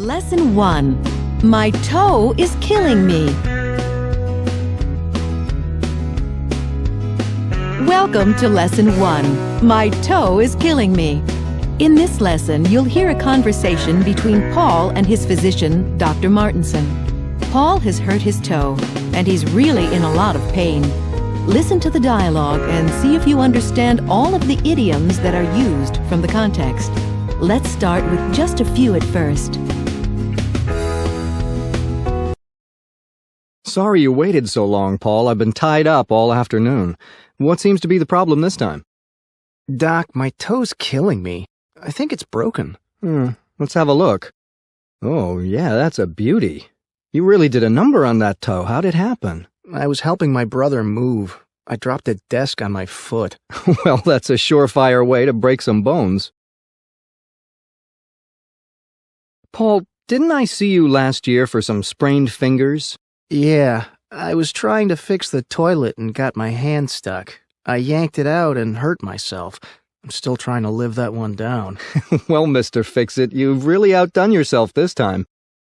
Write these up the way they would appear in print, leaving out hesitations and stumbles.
Lesson 1. My toe is killing me. Welcome to Lesson 1. My toe is killing me. In this lesson, you'll hear a conversation between Paul and his physician, Dr. Martinson. Paul has hurt his toe, and he's really in a lot of pain. Listen to the dialogue and see if you understand all of the idioms that are used from the context. Let's start with just a few at first. Sorry you waited so long, Paul. I've been tied up all afternoon. What seems to be the problem this time? Doc, my toe's killing me. I think it's broken. Let's have a look. Oh, yeah, that's a beauty. You really did a number on that toe. How'd it happen? I was helping my brother move. I dropped a desk on my foot. Well, that's a surefire way to break some bones. Paul, didn't I see you last year for some sprained fingers? Yeah, I was trying to fix the toilet and got my hand stuck. I yanked it out and hurt myself. I'm still trying to live that one down. Well, Mr. Fix-It, you've really outdone yourself this time.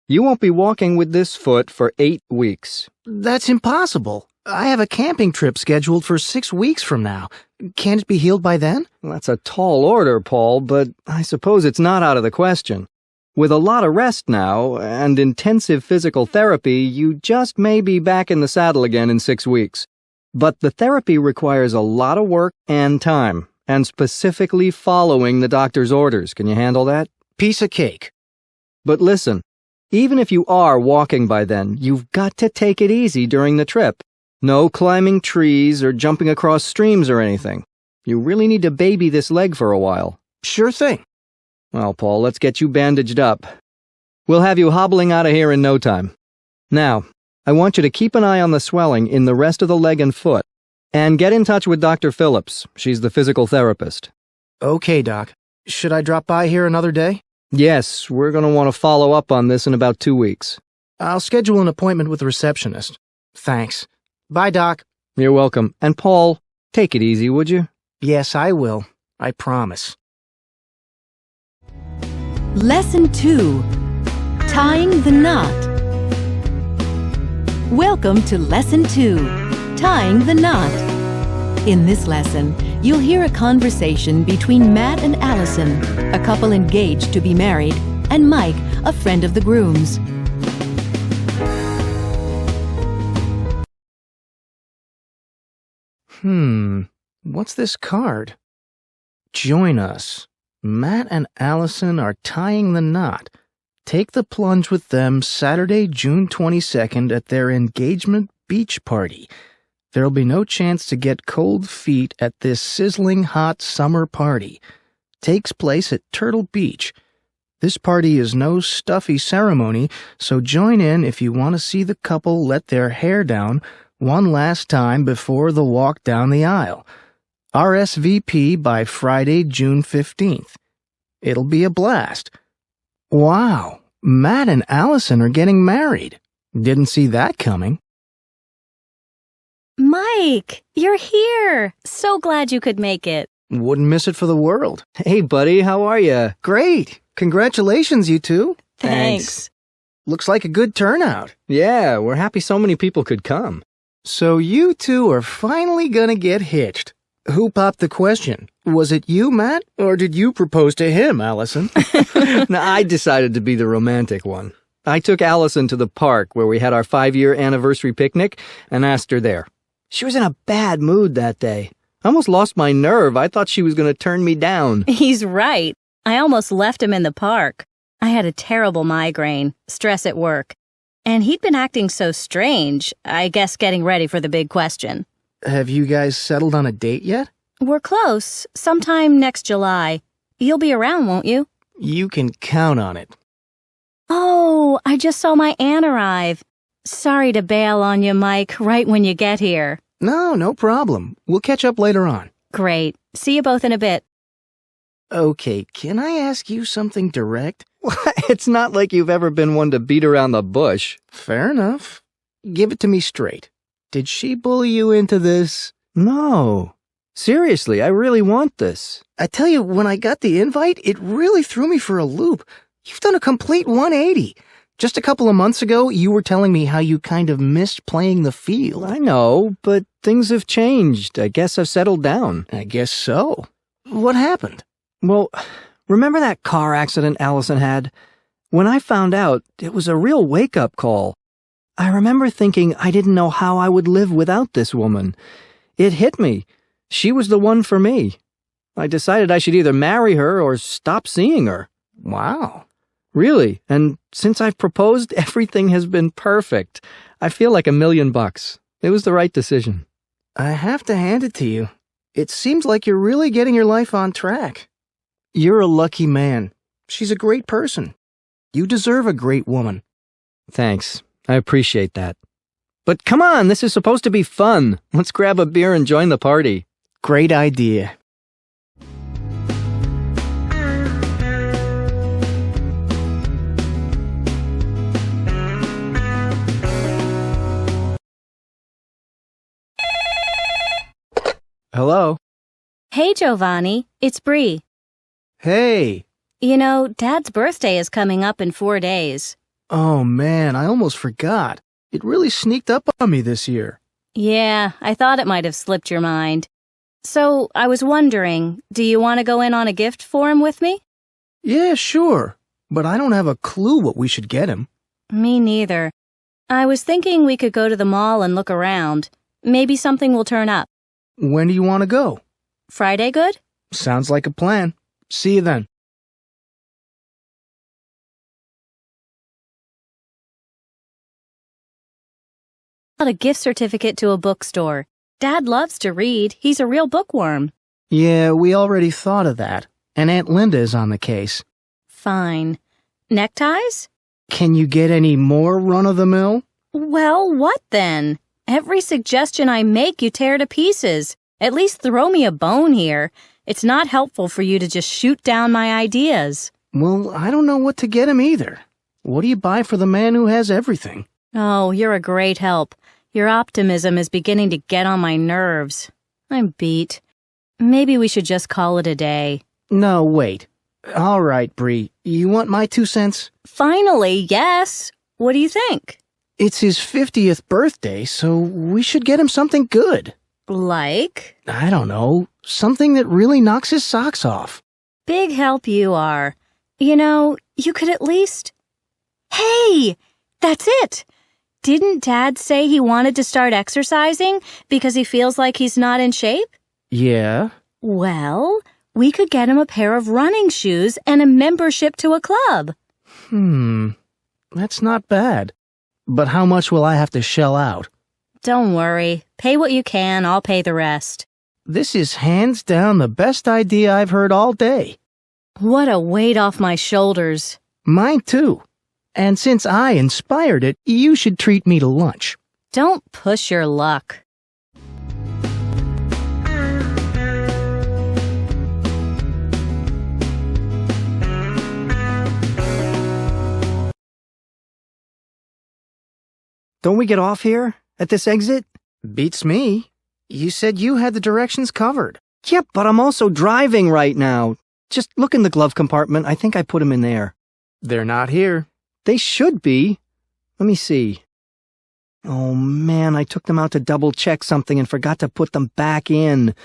You won't be walking with this foot for 8 weeks. That's impossible. I have a camping trip scheduled for 6 weeks from now. Can't it be healed by then? That's a tall order, Paul, but I suppose it's not out of the question. With a lot of rest now, and intensive physical therapy, you just may be back in the saddle again in 6 weeks. But the therapy requires a lot of work and time, and specifically following the doctor's orders. Can you handle that? Piece of cake. But listen, even if you are walking by then, you've got to take it easy during the trip. No climbing trees or jumping across streams or anything. You really need to baby this leg for a while. Sure thing. Well, Paul, let's get you bandaged up. We'll have you hobbling out of here in no time. Now, I want you to keep an eye on the swelling in the rest of the leg and foot, and get in touch with Dr. Phillips. She's the physical therapist. Okay, Doc. Should I drop by here another day? Yes, we're going to want to follow up on this in about 2 weeks. I'll schedule an appointment with the receptionist. Thanks. Bye, Doc. You're welcome. And Paul, take it easy, would you? Yes, I will. I promise. Lesson 2. Tying the knot. Welcome to Lesson 2. Tying the knot. In this lesson, you'll hear a conversation between Matt and Allison, a couple engaged to be married, and Mike, a friend of the groom's. What's this card? Join us. Matt and Allison are tying the knot. Take the plunge with them Saturday, June 22nd at their engagement beach party. There'll be no chance to get cold feet at this sizzling hot summer party. Takes place at Turtle Beach. This party is no stuffy ceremony, so join in if you want to see the couple let their hair down one last time before the walk down the aisle. RSVP by Friday, June 15th. It'll be a blast. Wow, Matt and Allison are getting married. Didn't see that coming. Mike, you're here. So glad you could make it. Wouldn't miss it for the world. Hey, buddy, how are you? Great. Congratulations, you two. Thanks. Looks like a good turnout. Yeah, we're happy so many people could come. So you two are finally gonna get hitched. Who popped the question? Was it you, Matt, or did you propose to him, Allison? Now, I decided to be the romantic one. I took Allison to the park where we had our 5-year anniversary picnic and asked her there. She was in a bad mood that day. I almost lost my nerve. I thought she was going to turn me down. He's right. I almost left him in the park. I had a terrible migraine, stress at work. And he'd been acting so strange, I guess getting ready for the big question. Have you guys settled on a date yet? We're close. Sometime next July. You'll be around, won't you? You can count on it. Oh, I just saw my aunt arrive. Sorry to bail on you, Mike, right when you get here. No problem. We'll catch up later on. Great. See you both in a bit. Okay, can I ask you something direct? It's not like you've ever been one to beat around the bush. Fair enough. Give it to me straight. Did she bully you into this? No. Seriously, I really want this. I tell you, when I got the invite, it really threw me for a loop. You've done a complete 180. Just a couple of months ago, you were telling me how you kind of missed playing the field. I know, but things have changed. I guess I've settled down. I guess so. What happened? Well, remember that car accident Allison had? When I found out, it was a real wake-up call. I remember thinking I didn't know how I would live without this woman. It hit me. She was the one for me. I decided I should either marry her or stop seeing her. Wow. Really, and since I've proposed, everything has been perfect. I feel like $1,000,000. It was the right decision. I have to hand it to you. It seems like you're really getting your life on track. You're a lucky man. She's a great person. You deserve a great woman. Thanks. I appreciate that. But come on, this is supposed to be fun. Let's grab a beer and join the party. Great idea. Hello? Hey, Giovanni. It's Bree. Hey. You know, Dad's birthday is coming up in 4 days. Oh, man, I almost forgot. It really sneaked up on me this year. Yeah, I thought it might have slipped your mind. So, I was wondering, do you want to go in on a gift for him with me? Yeah, sure. But I don't have a clue what we should get him. Me neither. I was thinking we could go to the mall and look around. Maybe something will turn up. When do you want to go? Friday good? Sounds like a plan. See you then. Got a gift certificate to a bookstore. Dad loves to read. He's a real bookworm. Yeah, we already thought of that. And Aunt Linda is on the case. Fine. Neckties? Can you get any more run-of-the-mill? Well, what then? Every suggestion I make you tear to pieces. At least throw me a bone here. It's not helpful for you to just shoot down my ideas. Well, I don't know what to get him either. What do you buy for the man who has everything? Oh, you're a great help. Your optimism is beginning to get on my nerves. I'm beat. Maybe we should just call it a day. No, wait. All right, Bree. You want my 2 cents? Finally, yes. What do you think? It's his 50th birthday, so we should get him something good. Like? I don't know. Something that really knocks his socks off. Big help you are. You know, you could at least... Hey! That's it! Didn't Dad say he wanted to start exercising because he feels like he's not in shape? Yeah? Well, we could get him a pair of running shoes and a membership to a club. That's not bad. But how much will I have to shell out? Don't worry. Pay what you can, I'll pay the rest. This is hands down the best idea I've heard all day. What a weight off my shoulders. Mine too. And since I inspired it, you should treat me to lunch. Don't push your luck. Don't we get off here? At this exit? Beats me. You said you had the directions covered. Yep, but I'm also driving right now. Just look in the glove compartment. I think I put them in there. They're not here. They should be. Let me see. Oh, man, I took them out to double-check something and forgot to put them back in.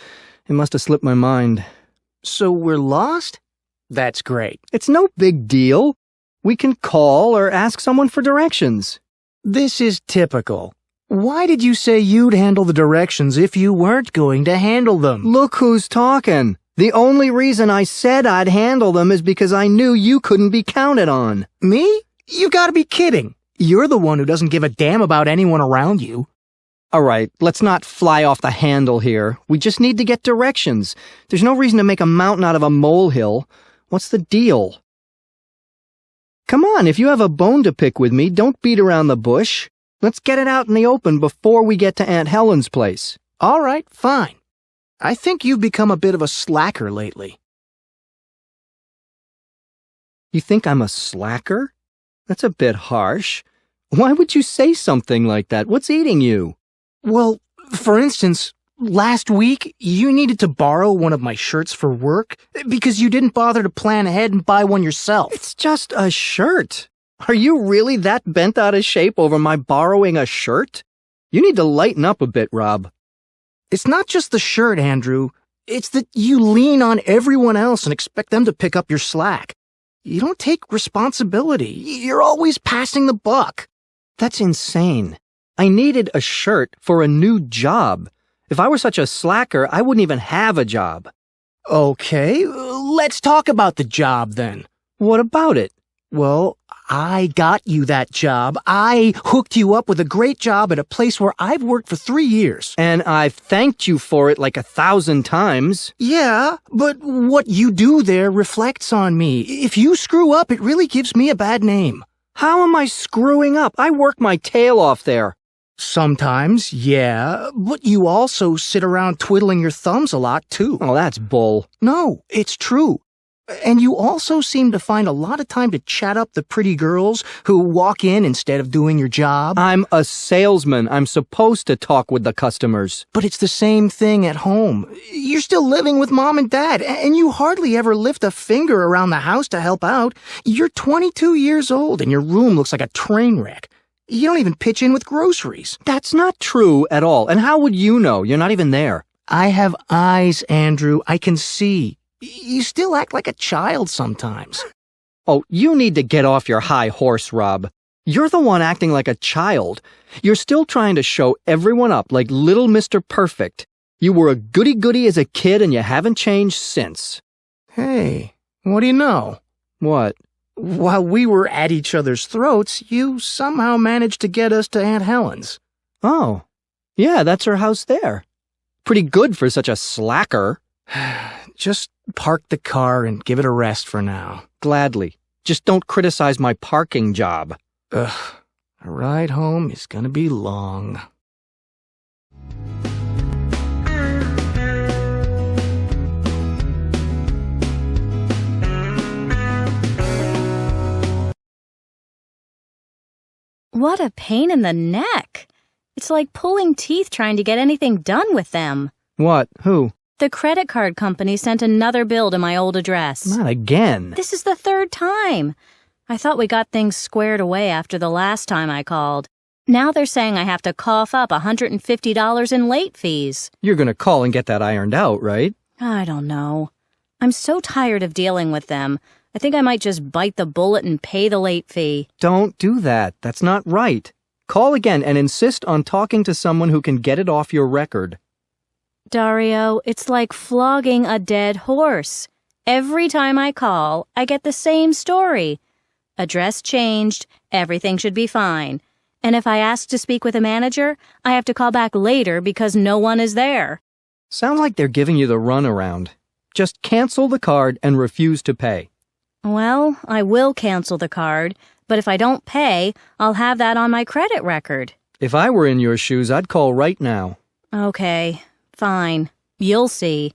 It must have slipped my mind. So we're lost? That's great. It's no big deal. We can call or ask someone for directions. This is typical. Why did you say you'd handle the directions if you weren't going to handle them? Look who's talking. The only reason I said I'd handle them is because I knew you couldn't be counted on. Me? You gotta be kidding. You're the one who doesn't give a damn about anyone around you. All right, let's not fly off the handle here. We just need to get directions. There's no reason to make a mountain out of a molehill. What's the deal? Come on, if you have a bone to pick with me, don't beat around the bush. Let's get it out in the open before we get to Aunt Helen's place. All right, fine. I think you've become a bit of a slacker lately. You think I'm a slacker? That's a bit harsh. Why would you say something like that? What's eating you? Well, for instance, last week you needed to borrow one of my shirts for work because you didn't bother to plan ahead and buy one yourself. It's just a shirt. Are you really that bent out of shape over my borrowing a shirt? You need to lighten up a bit, Rob. It's not just the shirt, Andrew. It's that you lean on everyone else and expect them to pick up your slack. You don't take responsibility. You're always passing the buck. That's insane. I needed a shirt for a new job. If I were such a slacker, I wouldn't even have a job. Okay, let's talk about the job then. What about it? Well, I got you that job. I hooked you up with a great job at a place where I've worked for 3 years. And I've thanked you for it like 1,000 times. Yeah, but what you do there reflects on me. If you screw up, it really gives me a bad name. How am I screwing up? I work my tail off there. Sometimes, yeah, but you also sit around twiddling your thumbs a lot, too. Oh, that's bull. No, it's true. And you also seem to find a lot of time to chat up the pretty girls who walk in instead of doing your job. I'm a salesman. I'm supposed to talk with the customers. But it's the same thing at home. You're still living with Mom and Dad, and you hardly ever lift a finger around the house to help out. You're 22 years old, and your room looks like a train wreck. You don't even pitch in with groceries. That's not true at all. And how would you know? You're not even there. I have eyes, Andrew. I can see. You still act like a child sometimes. Oh, you need to get off your high horse, Rob. You're the one acting like a child. You're still trying to show everyone up like little Mr. Perfect. You were a goody-goody as a kid and you haven't changed since. Hey, what do you know? What? While we were at each other's throats, you somehow managed to get us to Aunt Helen's. Oh, yeah, that's her house there. Pretty good for such a slacker. Just park the car and give it a rest for now. Gladly. Just don't criticize my parking job. Ugh, a ride home is gonna be long. What a pain in the neck. It's like pulling teeth trying to get anything done with them. What? Who? The credit card company sent another bill to my old address. Not again. This is the third time. I thought we got things squared away after the last time I called. Now they're saying I have to cough up $150 in late fees. You're gonna call and get that ironed out, right? I don't know. I'm so tired of dealing with them. I think I might just bite the bullet and pay the late fee. Don't do that. That's not right. Call again and insist on talking to someone who can get it off your record. Dario, it's like flogging a dead horse. Every time I call, I get the same story. Address changed, everything should be fine. And if I ask to speak with a manager, I have to call back later because no one is there. Sounds like they're giving you the runaround. Just cancel the card and refuse to pay. Well, I will cancel the card, but if I don't pay, I'll have that on my credit record. If I were in your shoes, I'd call right now. Okay, fine. You'll see.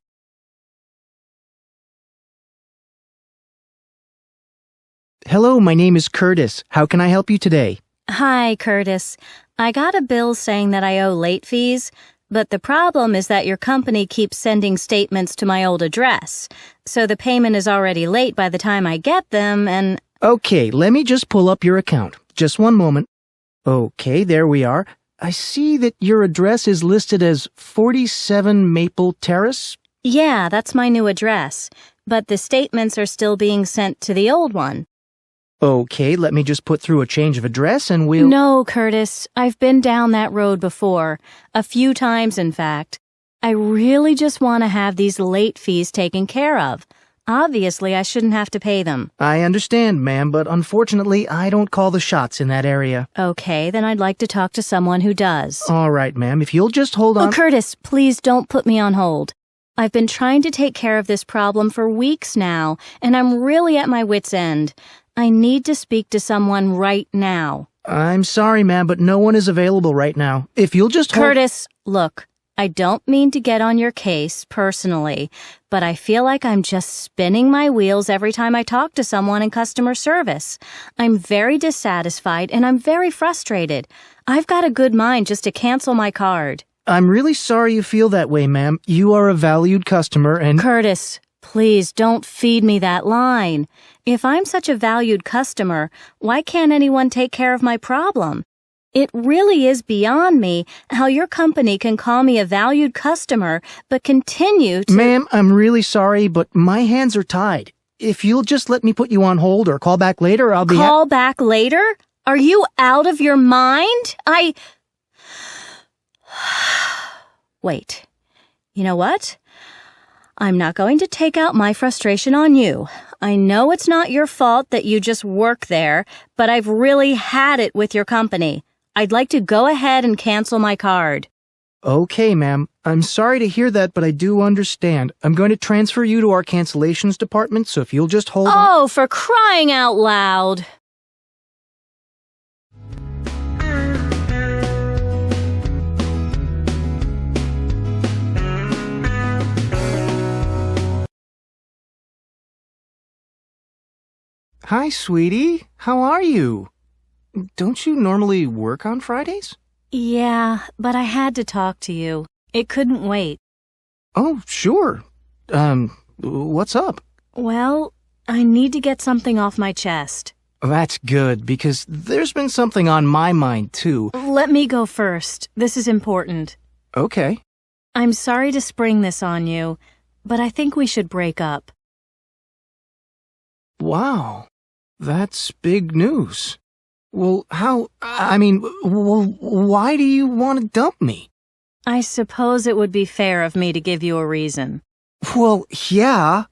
Hello, my name is Curtis. How can I help you today? Hi, Curtis. I got a bill saying that I owe late fees, but the problem is that your company keeps sending statements to my old address, so the payment is already late by the time I get them, and... Okay, let me just pull up your account. Just one moment. Okay, there we are. I see that your address is listed as 47 Maple Terrace. Yeah, that's my new address, but the statements are still being sent to the old one. Okay, let me just put through a change of address and we'll... No, Curtis. I've been down that road before. A few times, in fact. I really just want to have these late fees taken care of. Obviously, I shouldn't have to pay them. I understand, ma'am, but unfortunately, I don't call the shots in that area. Okay, then I'd like to talk to someone who does. All right, ma'am, if you'll just hold on... Oh, Curtis, please don't put me on hold. I've been trying to take care of this problem for weeks now, and I'm really at my wit's end. I need to speak to someone right now. I'm sorry, ma'am, but no one is available right now. If you'll just hold... Curtis, look, I don't mean to get on your case personally, but I feel like I'm just spinning my wheels every time I talk to someone in customer service. I'm very dissatisfied and I'm very frustrated. I've got a good mind just to cancel my card. I'm really sorry you feel that way, ma'am. You are a valued customer and— Curtis, please don't feed me that line. If I'm such a valued customer, why can't anyone take care of my problem? It really is beyond me how your company can call me a valued customer but continue to— Ma'am, I'm really sorry, but my hands are tied. If you'll just let me put you on hold or call back later, I'll be— Call back later? Are you out of your mind? Wait. You know what? I'm not going to take out my frustration on you. I know it's not your fault that you just work there, but I've really had it with your company. I'd like to go ahead and cancel my card. Okay, ma'am. I'm sorry to hear that, but I do understand. I'm going to transfer you to our cancellations department, so if you'll just hold on— Oh, for crying out loud! Hi, sweetie. How are you? Don't you normally work on Fridays? Yeah, but I had to talk to you. It couldn't wait. Oh, sure. What's up? Well, I need to get something off my chest. That's good, because there's been something on my mind, too. Let me go first. This is important. Okay. I'm sorry to spring this on you, but I think we should break up. Wow. That's big news. Well, why do you want to dump me? I suppose it would be fair of me to give you a reason. Well, yeah.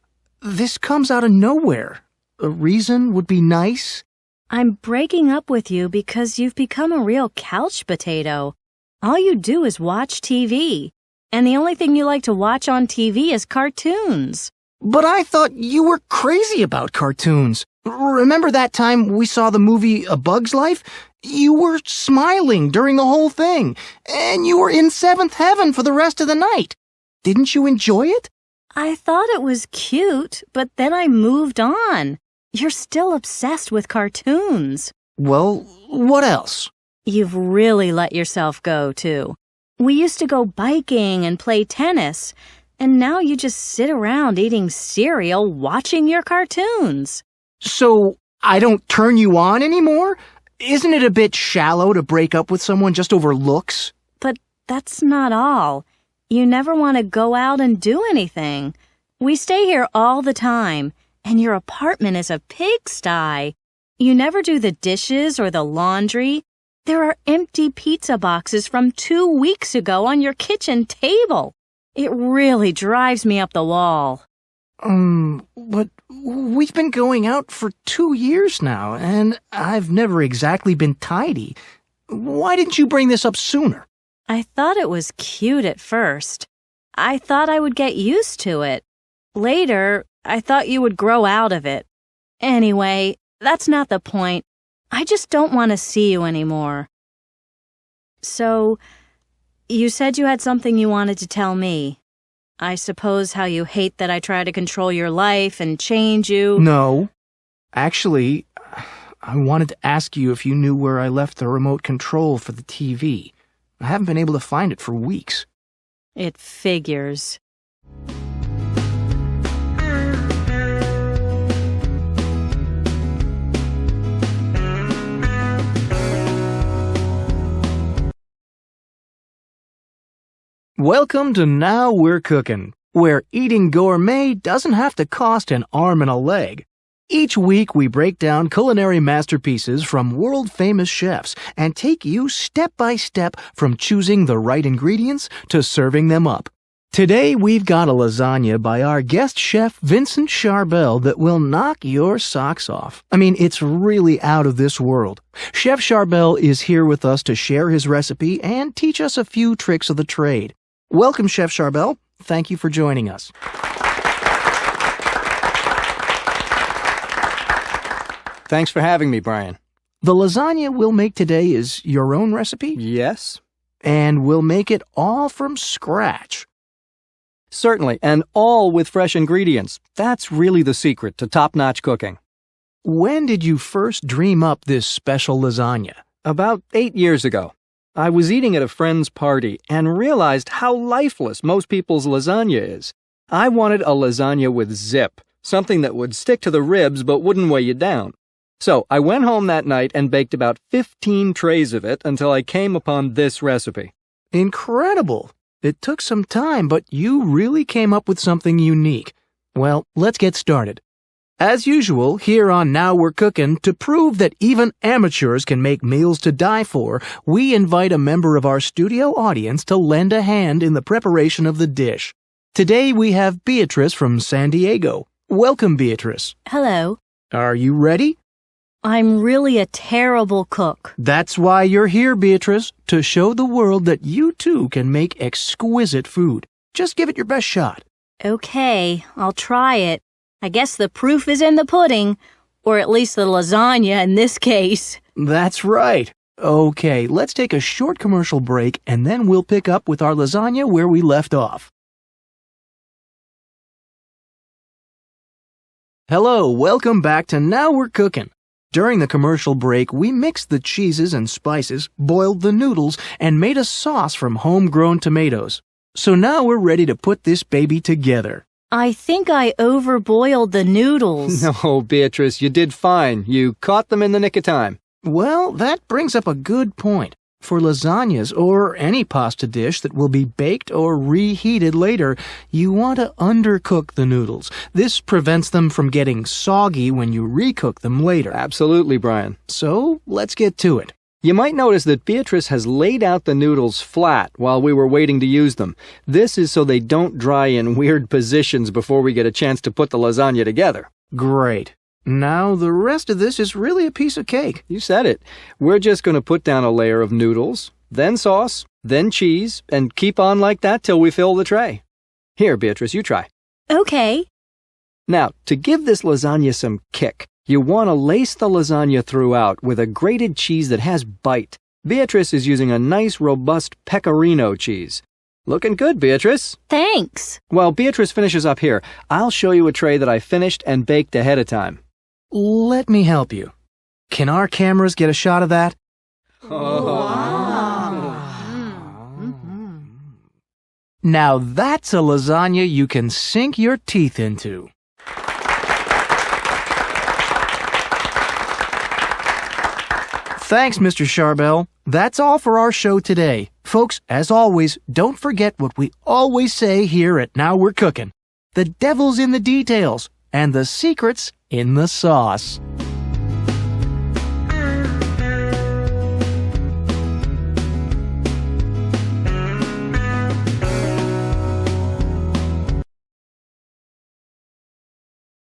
This comes out of nowhere. A reason would be nice. I'm breaking up with you because you've become a real couch potato. All you do is watch TV. And the only thing you like to watch on TV is cartoons. But I thought you were crazy about cartoons. Remember that time we saw the movie A Bug's Life? You were smiling during the whole thing, and you were in seventh heaven for the rest of the night. Didn't you enjoy it? I thought it was cute, but then I moved on. You're still obsessed with cartoons. Well, what else? You've really let yourself go, too. We used to go biking and play tennis, and now you just sit around eating cereal watching your cartoons. So, I don't turn you on anymore? Isn't it a bit shallow to break up with someone just over looks? But that's not all. You never want to go out and do anything. We stay here all the time, and your apartment is a pigsty. You never do the dishes or the laundry. There are empty pizza boxes from 2 weeks ago on your kitchen table. It really drives me up the wall. But we've been going out for 2 years now, and I've never exactly been tidy. Why didn't you bring this up sooner? I thought it was cute at first. I thought I would get used to it. Later, I thought you would grow out of it. Anyway, that's not the point. I just don't want to see you anymore. So, you said you had something you wanted to tell me. I suppose how you hate that I try to control your life and change you. No. Actually, I wanted to ask you if you knew where I left the remote control for the TV. I haven't been able to find it for weeks. It figures. Welcome to Now We're Cooking, where eating gourmet doesn't have to cost an arm and a leg. Each week we break down culinary masterpieces from world-famous chefs and take you step by step from choosing the right ingredients to serving them up. Today we've got a lasagna by our guest chef Vincent Charbel that will knock your socks off. I mean, it's really out of this world. Chef Charbel is here with us to share his recipe and teach us a few tricks of the trade. Welcome, Chef Charbel. Thank you for joining us. Thanks for having me, Brian. The lasagna we'll make today is your own recipe? Yes? And we'll make it all from scratch. Certainly, and all with fresh ingredients. That's really the secret to top-notch cooking. When did you first dream up this special lasagna? About 8 years ago. I was eating at a friend's party and realized how lifeless most people's lasagna is. I wanted a lasagna with zip, something that would stick to the ribs but wouldn't weigh you down. So I went home that night and baked about 15 trays of it until I came upon this recipe. Incredible! It took some time, but you really came up with something unique. Well, let's get started. As usual, here on Now We're Cooking, to prove that even amateurs can make meals to die for, we invite a member of our studio audience to lend a hand in the preparation of the dish. Today we have Beatrice from San Diego. Welcome, Beatrice. Hello. Are you ready? I'm really a terrible cook. That's why you're here, Beatrice, to show the world that you too can make exquisite food. Just give it your best shot. Okay, I'll try it. I guess the proof is in the pudding, or at least the lasagna in this case. That's right. Okay, let's take a short commercial break and then we'll pick up with our lasagna where we left off. Hello, welcome back to Now We're Cooking. During the commercial break, we mixed the cheeses and spices, boiled the noodles, and made a sauce from homegrown tomatoes. So now we're ready to put this baby together. I think I overboiled the noodles. No, Beatrice, you did fine. You caught them in the nick of time. Well, that brings up a good point. For lasagnas or any pasta dish that will be baked or reheated later, you want to undercook the noodles. This prevents them from getting soggy when you recook them later. Absolutely, Brian. So, let's get to it. You might notice that Beatrice has laid out the noodles flat while we were waiting to use them. This is so they don't dry in weird positions before we get a chance to put the lasagna together. Great. Now, the rest of this is really a piece of cake. You said it. We're just going to put down a layer of noodles, then sauce, then cheese, and keep on like that till we fill the tray. Here, Beatrice, you try. Okay. Now, to give this lasagna some kick, you want to lace the lasagna throughout with a grated cheese that has bite. Beatrice is using a nice, robust pecorino cheese. Looking good, Beatrice. Thanks. While Beatrice finishes up here, I'll show you a tray that I finished and baked ahead of time. Let me help you. Can our cameras get a shot of that? Now that's a lasagna you can sink your teeth into. Thanks, Mr. Charbel. That's all for our show today. Folks, as always, don't forget what we always say here at Now We're Cooking. The devil's in the details, and the secret's in the sauce.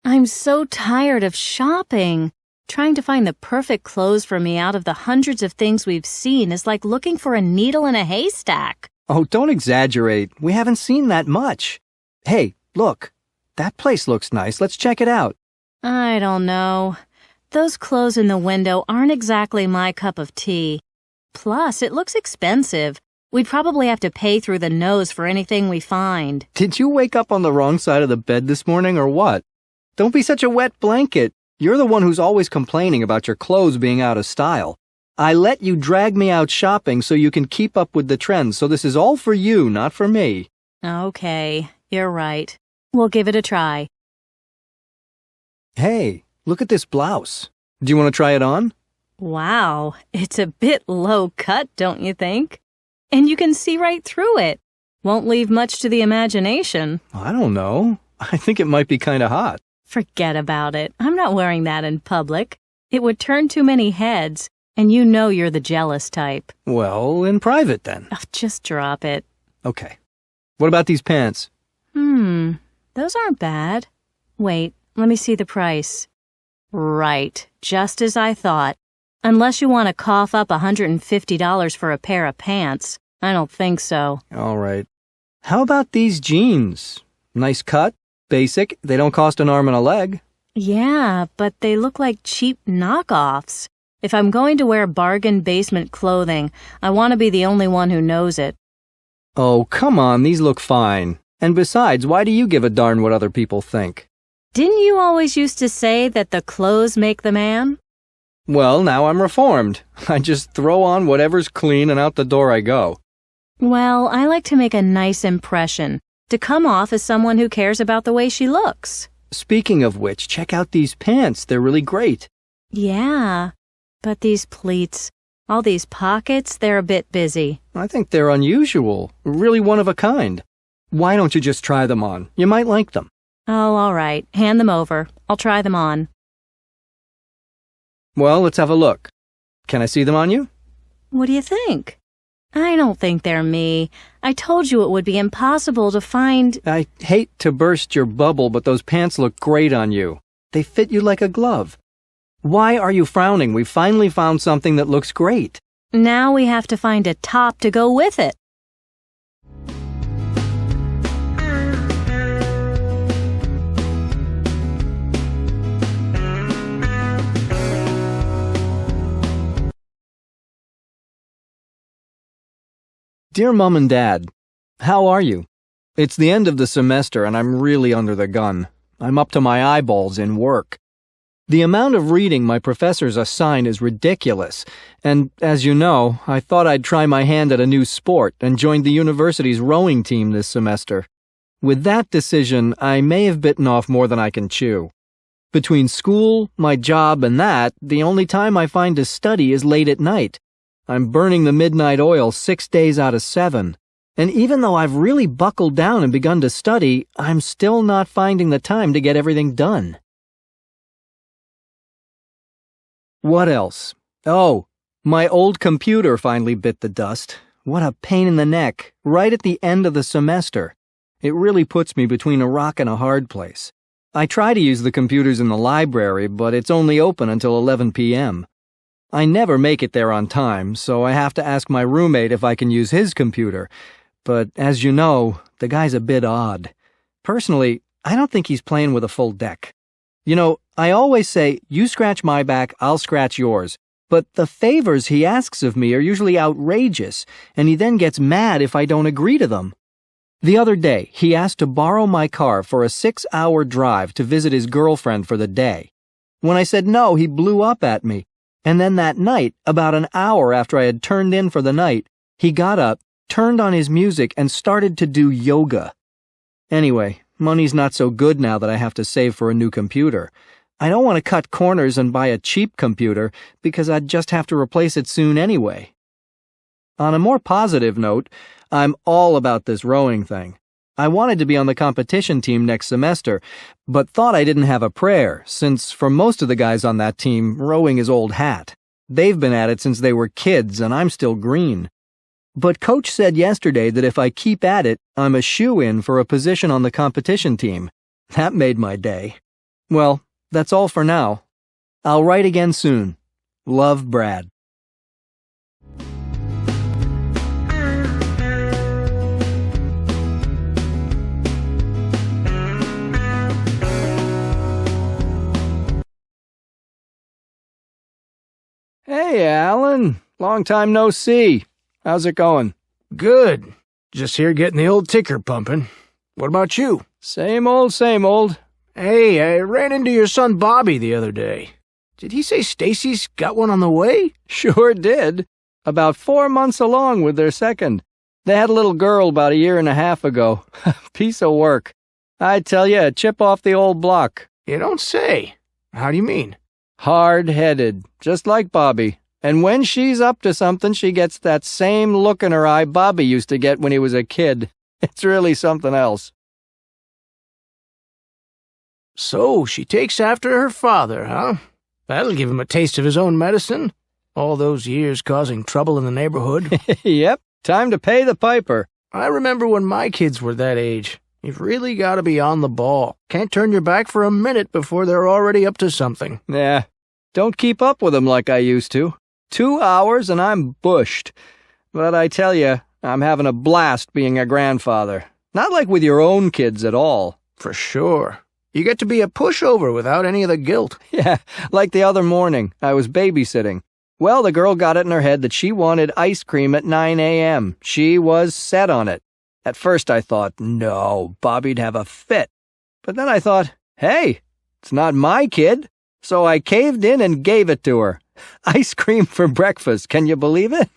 I'm so tired of shopping. Trying to find the perfect clothes for me out of the hundreds of things we've seen is like looking for a needle in a haystack. Oh, don't exaggerate. We haven't seen that much. Hey, look. That place looks nice. Let's check it out. I don't know. Those clothes in the window aren't exactly my cup of tea. Plus, it looks expensive. We'd probably have to pay through the nose for anything we find. Did you wake up on the wrong side of the bed this morning or what? Don't be such a wet blanket. You're the one who's always complaining about your clothes being out of style. I let you drag me out shopping so you can keep up with the trends, so this is all for you, not for me. Okay, you're right. We'll give it a try. Hey, look at this blouse. Do you want to try it on? Wow, it's a bit low cut, don't you think? And you can see right through it. Won't leave much to the imagination. I don't know. I think it might be kind of hot. Forget about it. I'm not wearing that in public. It would turn too many heads, and you know you're the jealous type. Well, in private then. Oh, just drop it. Okay. What about these pants? Those aren't bad. Wait, let me see the price. Right, just as I thought. Unless you want to cough up $150 for a pair of pants. I don't think so. All right. How about these jeans? Nice cut, basic, they don't cost an arm and a leg. Yeah, but they look like cheap knockoffs. If I'm going to wear bargain basement clothing, I want to be the only one who knows it. Oh, come on, these look fine. And besides, why do you give a darn what other people think? Didn't you always used to say that the clothes make the man? Well, now I'm reformed. I just throw on whatever's clean and out the door I go. Well, I like to make a nice impression, to come off as someone who cares about the way she looks. Speaking of which, check out these pants. They're really great. Yeah, but these pleats, all these pockets, they're a bit busy. I think they're unusual, really one of a kind. Why don't you just try them on? You might like them. Oh, all right. Hand them over. I'll try them on. Well, let's have a look. Can I see them on you? What do you think? I don't think they're me. I told you it would be impossible to find... I hate to burst your bubble, but those pants look great on you. They fit you like a glove. Why are you frowning? We finally found something that looks great. Now we have to find a top to go with it. Dear Mom and Dad, how are you? It's the end of the semester and I'm really under the gun. I'm up to my eyeballs in work. The amount of reading my professors assign is ridiculous, and as you know, I thought I'd try my hand at a new sport and joined the university's rowing team this semester. With that decision, I may have bitten off more than I can chew. Between school, my job, and that, the only time I find to study is late at night. I'm burning the midnight oil 6 days out of 7. And even though I've really buckled down and begun to study, I'm still not finding the time to get everything done. What else? Oh, my old computer finally bit the dust. What a pain in the neck, right at the end of the semester. It really puts me between a rock and a hard place. I try to use the computers in the library, but it's only open until 11 p.m. I never make it there on time, so I have to ask my roommate if I can use his computer. But as you know, the guy's a bit odd. Personally, I don't think he's playing with a full deck. You know, I always say, you scratch my back, I'll scratch yours. But the favors he asks of me are usually outrageous, and he then gets mad if I don't agree to them. The other day, he asked to borrow my car for a 6-hour drive to visit his girlfriend for the day. When I said no, he blew up at me. And then that night, about an hour after I had turned in for the night, he got up, turned on his music, and started to do yoga. Anyway, money's not so good now that I have to save for a new computer. I don't want to cut corners and buy a cheap computer because I'd just have to replace it soon anyway. On a more positive note, I'm all about this rowing thing. I wanted to be on the competition team next semester, but thought I didn't have a prayer, since for most of the guys on that team, rowing is old hat. They've been at it since they were kids, and I'm still green. But Coach said yesterday that if I keep at it, I'm a shoo-in for a position on the competition team. That made my day. Well, that's all for now. I'll write again soon. Love, Brad. Hey, Alan. Long time no see. How's it going? Good. Just here getting the old ticker pumping. What about you? Same old, same old. Hey, I ran into your son Bobby the other day. Did he say Stacy's got one on the way? Sure did. About 4 months along with their second. They had a little girl about 1.5 years ago. Piece of work. I tell you, a chip off the old block. You don't say. How do you mean? Hard-headed, just like Bobby. And when she's up to something, she gets that same look in her eye Bobby used to get when he was a kid. It's really something else. So she takes after her father, huh? That'll give him a taste of his own medicine. All those years causing trouble in the neighborhood. Yep, time to pay the piper. I remember when my kids were that age. You've really got to be on the ball. Can't turn your back for a minute before they're already up to something. Yeah, don't keep up with them like I used to. 2 hours and I'm bushed. But I tell you, I'm having a blast being a grandfather. Not like with your own kids at all. For sure. You get to be a pushover without any of the guilt. Yeah, like the other morning, I was babysitting. Well, the girl got it in her head that she wanted ice cream at 9 a.m. She was set on it. At first I thought, no, Bobby'd have a fit. But then I thought, hey, it's not my kid. So I caved in and gave it to her. Ice cream for breakfast, can you believe it?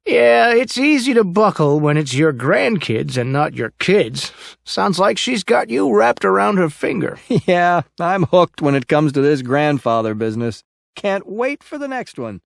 Yeah, it's easy to buckle when it's your grandkids and not your kids. Sounds like she's got you wrapped around her finger. Yeah, I'm hooked when it comes to this grandfather business. Can't wait for the next one.